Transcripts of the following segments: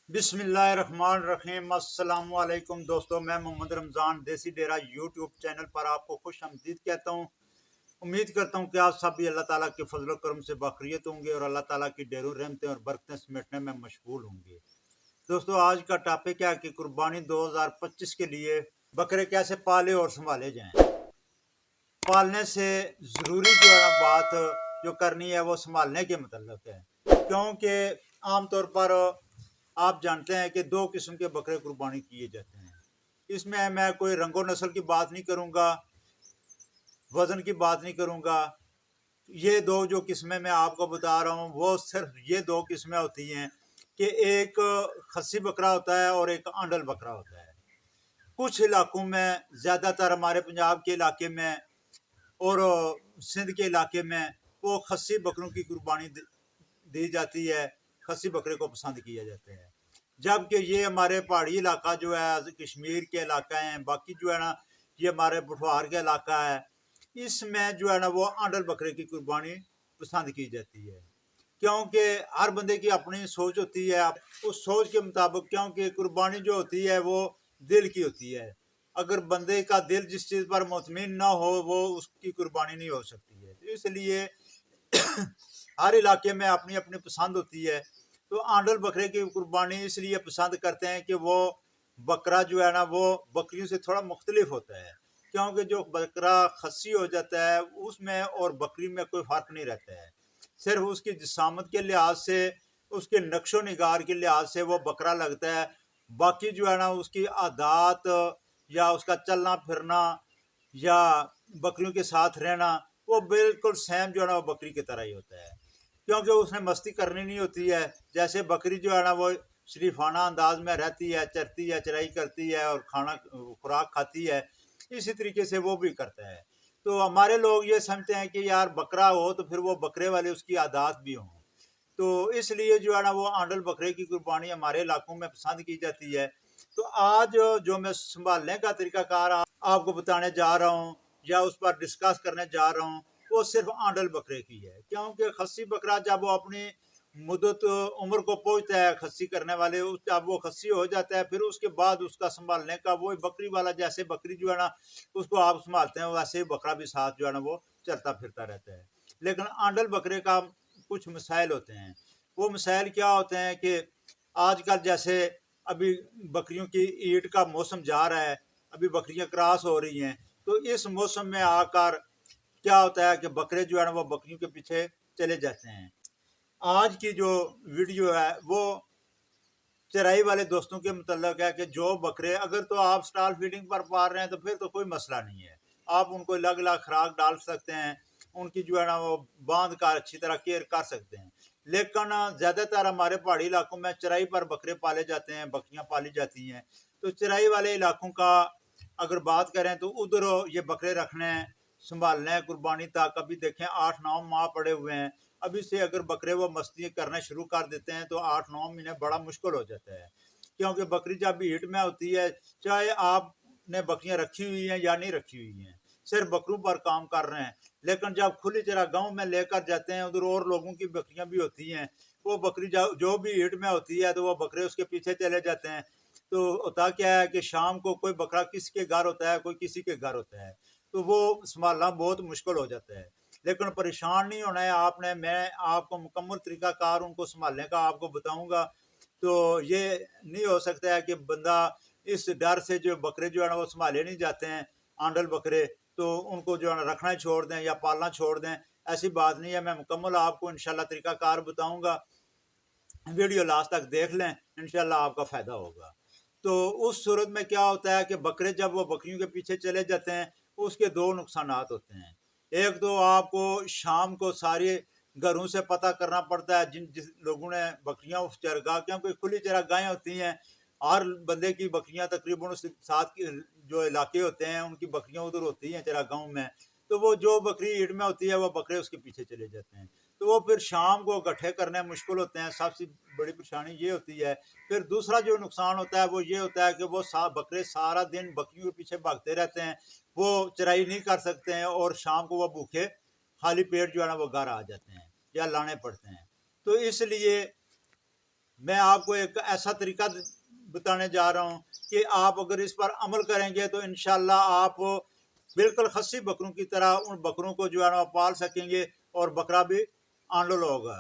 बिस्मिल्लाहिर्रहमानिर्रहीम। अस्सलाम वालेकुम दोस्तों, मैं मोहम्मद रमज़ान देसी डेरा यूट्यूब चैनल पर आपको खुश आमदीद कहता हूँ। उम्मीद करता हूँ कि आप सब भी अल्लाह ताला के फजल करम से बाखरियत होंगे और अल्लाह ताला की ढेरों रहमतें और बरकतें समेटने में मशगूल होंगे। दोस्तों, आज का टॉपिक है कि कुर्बानी 2025 के लिए बकरे कैसे पाले और संभाले जाएं। पालने से ज़रूरी जो है ना बात जो करनी है वो संभालने के मतलब है, क्योंकि आमतौर पर आप जानते हैं कि दो किस्म के बकरे कुर्बानी किए जाते हैं। इसमें मैं कोई रंगो नस्ल की बात नहीं करूँगा, वज़न की बात नहीं करूँगा। ये दो जो किस्में मैं आपको बता रहा हूँ वो सिर्फ ये दो किस्में होती हैं कि एक खस्सी बकरा होता है और एक आंडल बकरा होता है। कुछ इलाकों में, ज़्यादातर हमारे पंजाब के इलाके में और सिंध के इलाके में वो खस्सी बकरों की कुर्बानी दी जाती है, खस्सी बकरे को पसंद किया जाता है। जबकि ये हमारे पहाड़ी इलाका जो है, कश्मीर के इलाका है, बाकी जो है ना ये हमारे पठवार का इलाका है, इसमें जो है ना वो आंडल बकरे की कुर्बानी पसंद की जाती है, क्योंकि हर बंदे की अपनी सोच होती है। उस सोच के मुताबिक, क्योंकि कुर्बानी जो होती है वो दिल की होती है। अगर बंदे का दिल जिस चीज़ पर मुतमिन ना हो वो उसकी कुर्बानी नहीं हो सकती है। तो इसलिए हर इलाके में अपनी अपनी पसंद होती है। तो आंडल बकरे की कुर्बानी इसलिए पसंद करते हैं कि वो बकरा जो है ना वो बकरियों से थोड़ा मुख्तलिफ होता है, क्योंकि जो बकरा खस्सी हो जाता है उसमें और बकरी में कोई फ़र्क नहीं रहता है। सिर्फ उसकी जिसामत के लिहाज से, उसके नक्शो निगार के लिहाज से वो बकरा लगता है। बाकी जो है ना उसकी आदात या उसका चलना फिरना या बकरियों के साथ रहना वो बिल्कुल सेम जो है ना वो बकरी की तरह ही होता है, क्योंकि उसने मस्ती करनी नहीं होती है। जैसे बकरी जो है ना वो शरीफाना अंदाज में रहती है, चरती है, चराई करती है और खाना खुराक खाती है, इसी तरीके से वो भी करता है। तो हमारे लोग ये समझते हैं कि यार बकरा हो तो फिर वो बकरे वाले उसकी आदात भी हों, तो इसलिए जो है ना वो आंडल बकरे की कुर्बानी हमारे इलाकों में पसंद की जाती है। तो आज जो मैं संभालने का तरीकाकार आपको बताने जा रहा हूँ या उस पर डिस्कस करने जा रहा हूँ वो सिर्फ आंडल बकरे की है, क्योंकि खस्सी बकरा जब वो अपनी मुद्दत उम्र को पहुंचता है, खस्सी करने वाले जब वो खस्सी हो जाता है फिर उसके बाद उसका संभालने का वो बकरी वाला, जैसे बकरी जो है ना उसको आप संभालते हैं वैसे ही बकरा भी साथ जो है ना वो चलता फिरता रहता है। लेकिन आंडल बकरे का कुछ मसाइल होते हैं। वो मसाइल क्या होते हैं कि आजकल जैसे अभी बकरियों की ईद का मौसम जा रहा है, अभी बकरियां क्रॉस हो रही हैं, तो इस मौसम में आकर क्या होता है कि बकरे जो है ना वो बकरियों के पीछे चले जाते हैं। आज की जो वीडियो है वो चराई वाले दोस्तों के मतलब है कि जो बकरे अगर तो आप स्टॉल फीडिंग पर पाल रहे हैं तो फिर तो कोई मसला नहीं है, आप उनको अलग अलग खुराक डाल सकते हैं, उनकी जो है ना वो बांध कर अच्छी तरह केयर कर सकते हैं। लेकिन ज़्यादातर हमारे पहाड़ी इलाकों में चराई पर बकरे पाले जाते हैं, बकरियां पाली जाती हैं। तो चराई वाले इलाकों का अगर बात करें तो उधर ये बकरे रखने, संभालने, कुर्बानी तक अभी देखें 8-9 माह पड़े हुए हैं। अभी से अगर बकरे वो मस्ती करना शुरू कर देते हैं तो 8-9 महीने बड़ा मुश्किल हो जाता है, क्योंकि बकरी जब हीट में होती है, चाहे आपने बकरियां रखी हुई हैं या नहीं रखी हुई हैं, सिर्फ बकरों पर काम कर रहे हैं, लेकिन जब खुली तरह गांव में लेकर जाते हैं उधर और लोगों की बकरियां भी होती हैं, वो बकरी जो भी हीट में होती है तो वो बकरे उसके पीछे चले जाते हैं। तो होता क्या है कि शाम को कोई बकरा किसी के घर होता है, कोई किसी के घर होता है, तो वो संभालना बहुत मुश्किल हो जाता है। लेकिन परेशान नहीं होना है आपने, मैं आपको मुकम्मल तरीकाकार उनको संभालने का आपको बताऊंगा। तो ये नहीं हो सकता है कि बंदा इस डर से जो बकरे जो है ना वो संभाले नहीं जाते हैं, आंडल बकरे, तो उनको जो है ना रखना छोड़ दें या पालना छोड़ दें, ऐसी बात नहीं है। मैं मुकम्मल आपको इंशाल्लाह तरीकाकार बताऊंगा, वीडियो लास्ट तक देख लें, इंशाल्लाह आपका फ़ायदा होगा। तो उस सूरत में क्या होता है कि बकरे जब वो बकरियों के पीछे चले जाते हैं उसके दो नुकसानात होते हैं। एक तो आपको शाम को सारे घरों से पता करना पड़ता है, जिस लोगों ने बकरियां उस चरगाह, क्योंकि खुली चरागाहें होती हैं, हर बंदे की बकरियां तकरीबन उस साथ के जो इलाके होते हैं उनकी बकरियां उधर होती हैं चरागाहों में, तो वो जो बकरी ईद में होती है वो बकरे उसके पीछे चले जाते हैं, तो वो फिर शाम को इकट्ठे करने मुश्किल होते हैं। सबसे बड़ी परेशानी ये होती है। फिर दूसरा जो नुकसान होता है वो ये होता है कि वो बकरे सारा दिन बकरियों के पीछे भागते रहते हैं, वो चराई नहीं कर सकते हैं और शाम को वो भूखे खाली पेट जो है ना वो घर आ जाते हैं या लाने पड़ते हैं। तो इसलिए मैं आपको एक ऐसा तरीका बताने जा रहा हूँ कि आप अगर इस पर अमल करेंगे तो इंशाल्लाह आप बिल्कुल खस्सी बकरों की तरह उन बकरों को जो है ना पाल सकेंगे और बकरा भी आंडल होगा।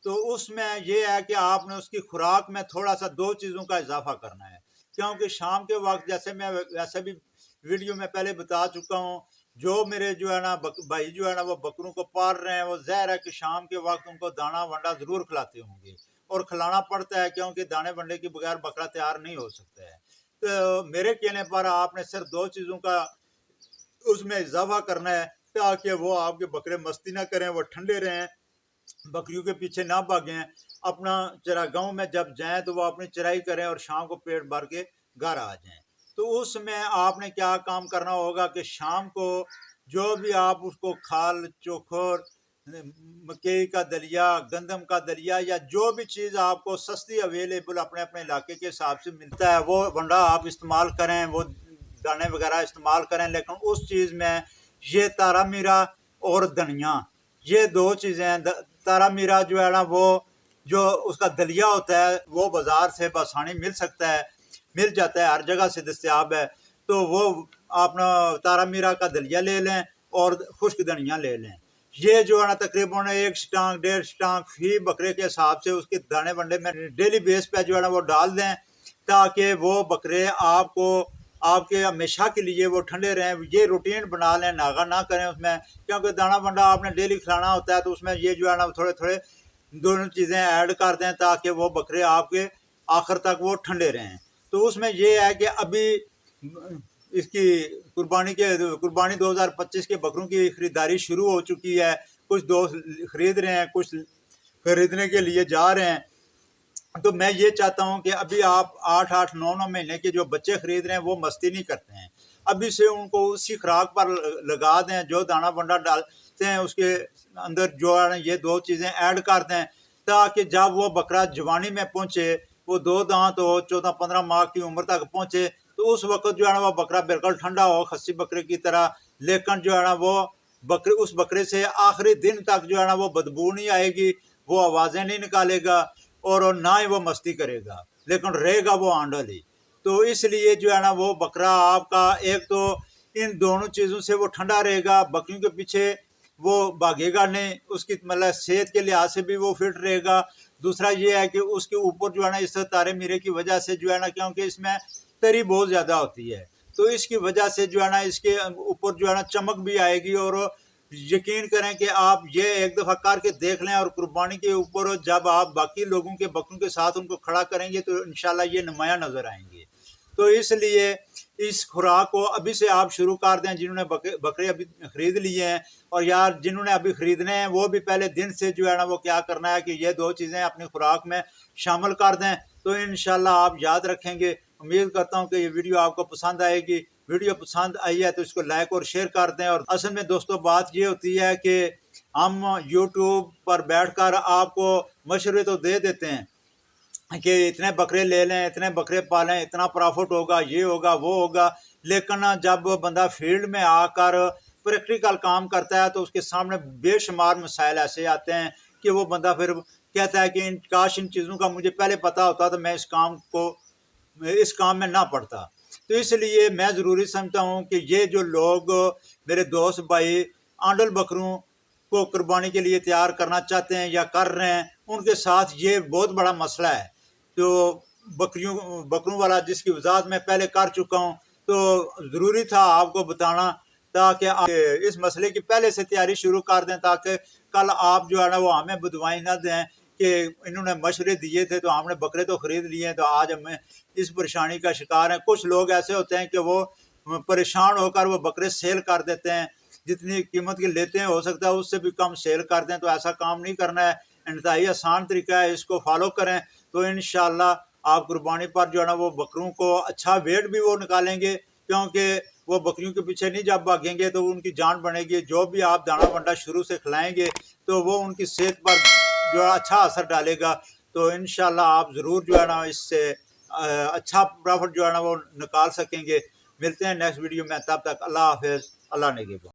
तो उसमें ये है कि आपने उसकी खुराक में थोड़ा सा 2 चीज़ों का इजाफा करना है, क्योंकि शाम के वक्त जैसे मैं वैसे भी वीडियो में पहले बता चुका हूँ, जो मेरे जो है ना भाई जो है ना वो बकरों को पाल रहे हैं, वो ज़ाहिर है कि शाम के वक्त उनको दाना वंडा ज़रूर खिलाते होंगे और खिलाना पड़ता है, क्योंकि दाने वंडे के बगैर बकरा तैयार नहीं हो सकता है। तो मेरे कहने पर आपने सिर्फ 2 चीज़ों का उसमें इजाफा करना है, ताकि वो आपके बकरे मस्ती ना करें, वो ठंडे रहें, बकरियों के पीछे ना भागें। अपना चरागाहों में जब जाएं तो वो अपनी चराई करें और शाम को पेट भर के घर आ जाएं। तो उसमें आपने क्या काम करना होगा कि शाम को जो भी आप उसको खाल चोखर, मकई का दलिया, गंदम का दलिया या जो भी चीज़ आपको सस्ती अवेलेबल अपने अपने इलाके के हिसाब से मिलता है, वो वंडा आप इस्तेमाल करें, वो दाने वगैरह इस्तेमाल करें। लेकिन उस चीज़ में ये तारा मीरा और धनिया, ये 2 चीज़ें हैं। तारा मीरा जो है ना वो जो उसका दलिया होता है वो बाज़ार से बआसानी मिल सकता है, मिल जाता है, हर जगह से दस्तयाब है। तो वो अपना तारा मीरा का दलिया ले लें और खुश्क धनिया ले लें। ये जो है ना तकरीबन 1 स्टांक 1.5 स्टांक फी बकरे के हिसाब से उसके दाने वंडे में डेली बेस पे जो है ना वो डाल दें, ताकि वो बकरे आपको आपके हमेशा के लिए वो ठंडे रहें। ये रूटीन बना लें, नागा ना करें उसमें, क्योंकि दाना वंडा आपने डेली खिलाना होता है। तो उसमें ये जो है ना थोड़े थोड़े दोनों चीज़ें ऐड कर दें, ताकि वो बकरे आपके आखिर तक वो ठंडे रहें। तो उसमें ये है कि अभी इसकी कुर्बानी 2025 के बकरों की खरीदारी शुरू हो चुकी है। कुछ दोस्त खरीद रहे हैं, कुछ खरीदने के लिए जा रहे हैं। तो मैं ये चाहता हूँ कि अभी आप 8-8, 9-9 महीने के जो बच्चे खरीद रहे हैं वो मस्ती नहीं करते हैं। अभी से उनको उसी खुराक पर लगा दें, जो दाना वंडा डालते हैं उसके अंदर जो है ये 2 चीज़ें ऐड कर दें, ताकि जब वो बकरा जवानी में पहुँचे, वो 2 दांत हो, 14-15 माह की उम्र तक पहुँचे, तो उस वक्त जो है ना वो बकरा बिल्कुल ठंडा हो, खस्सी बकरे की तरह। लेकिन जो है ना वो उस बकरे से आखिरी दिन तक जो है ना वो बदबू नहीं आएगी, वो आवाज़ें नहीं निकालेगा और ना ही वो मस्ती करेगा, लेकिन रहेगा वो आंडल ही। तो इसलिए जो है ना वो बकरा आपका एक तो इन दोनों चीज़ों से वो ठंडा रहेगा, बकरियों के पीछे वो भागेगा नहीं, उसकी मतलब सेहत के लिहाज से भी वो फिट रहेगा। दूसरा ये है कि उसके ऊपर जो है ना इस तारे मीरे की वजह से जो है ना, क्योंकि इसमें तरी बहुत ज़्यादा होती है, तो इसकी वजह से जो है ना इसके ऊपर जो है ना चमक भी आएगी। और यकीन करें कि आप ये एक दफ़ा करके देख लें, और कुर्बानी के ऊपर जब आप बाकी लोगों के बकरों के साथ उनको खड़ा करेंगे तो इंशाल्लाह ये नुमाया नज़र आएंगे। तो इसलिए इस खुराक को अभी से आप शुरू कर दें, जिन्होंने बकरे अभी खरीद लिए हैं, और यार जिन्होंने अभी खरीदने हैं वो भी पहले दिन से जो है ना वो क्या करना है कि ये 2 चीज़ें अपनी खुराक में शामिल कर दें, तो इंशाल्लाह आप याद रखेंगे। उम्मीद करता हूँ कि ये वीडियो आपको पसंद आएगी। वीडियो पसंद आई है तो इसको लाइक और शेयर कर दें। और असल में दोस्तों बात ये होती है कि हम यूट्यूब पर बैठकर आपको मशवरे तो दे देते हैं कि इतने बकरे ले लें, इतने बकरे पालें, इतना प्रॉफिट होगा, ये होगा, वो होगा। लेकिन जब बंदा फील्ड में आकर प्रैक्टिकल काम करता है तो उसके सामने बेशुमार मसाइल ऐसे आते हैं कि वो बंदा फिर कहता है कि काश इन चीज़ों का मुझे पहले पता होता तो मैं इस काम में ना पड़ता। तो इसलिए मैं ज़रूरी समझता हूँ कि ये जो लोग मेरे दोस्त भाई आंडल बकरों को कुर्बानी के लिए तैयार करना चाहते हैं या कर रहे हैं, उनके साथ ये बहुत बड़ा मसला है। तो बकरों वाला जिसकी वजाहत मैं पहले कर चुका हूँ, तो ज़रूरी था आपको बताना, ताकि आप इस मसले की पहले से तैयारी शुरू कर दें, ताकि कल आप जो है ना वो हमें बदवाई ना दें कि इन्होंने मशवरे दिए थे तो हमने बकरे तो ख़रीद लिए हैं, तो आज हमें इस परेशानी का शिकार हैं। कुछ लोग ऐसे होते हैं कि वो परेशान होकर वो बकरे सेल कर देते हैं, जितनी कीमत के लेते हैं हो सकता है उससे भी कम सेल कर दें। तो ऐसा काम नहीं करना है, इंतहाई आसान तरीका है, इसको फॉलो करें तो इंशाल्लाह आप कुर्बानी पर जो है ना वो बकरों को अच्छा वेट भी वो निकालेंगे, क्योंकि वो बकरियों के पीछे नहीं जब भागेंगे तो उनकी जान बनेगी। जो भी आप दाना वंडा शुरू से खिलाएंगे तो वो उनकी सेहत पर जो है अच्छा असर डालेगा। तो इंशाल्लाह आप ज़रूर जो है ना इससे अच्छा प्रॉफिट जो है ना वो निकाल सकेंगे। मिलते हैं नेक्स्ट वीडियो में, तब तक अल्लाह हाफिज़, अल्लाह निगहबान।